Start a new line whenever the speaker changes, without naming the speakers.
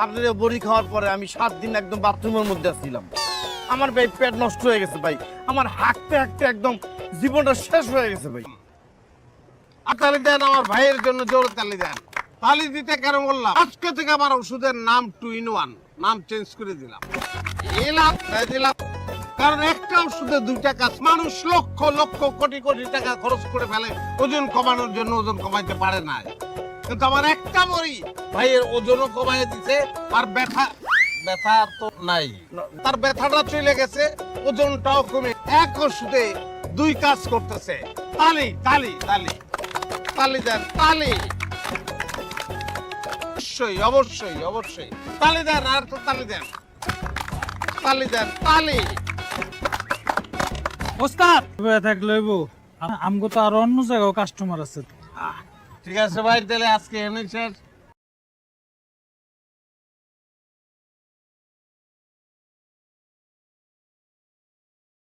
আপনাদের বড়ি খাওয়ার পরে আমি 7 দিন একদম বাথরুমের মধ্যে ছিলাম। আমার ভাই পেট নষ্ট হয়ে গেছে ভাই, আমার হাঁকতে হাঁকতে একদম জীবনটা শেষ হয়ে গেছে ভাই।
তালি দেন আমার ভাইয়ের জন্য, জোরে তালি দেন। তালি দিতে কেন বললাম, আজকে থেকে আমার ওষুধের নাম 2 in 1, নাম চেঞ্জ করে দিলাম। দিলাম কারণ একটা ওষুধে 2টা কাজ। মানুষ লক্ষ লক্ষ কোটি কোটি টাকা খরচ করে ফেলে ওজন কমানোর জন্য, ওজন কমাইতে পারে না। কিন্তু আমার একটা বড়ি ভাইয়ের ওজনও কমাই দিছে, আর ব্যথা তো নাই, তার ব্যথাটা চলে গেছে, ওজনটাও কমে। এক ওষুধে 2 কাজ করতেছে। তালি তালি তালি তালি দেন, তালি। অবশ্যই অবশ্যই অবশ্যই তালি দেন, আর তো তালি দেন, তালি দেন, তালি।
ওস্তাদ থাকলে আমগো তো আর অন্য জায়গায় কাস্টমার আছে।
ঠিক আছে ভাই, তাহলে আজকে এনে শেষ।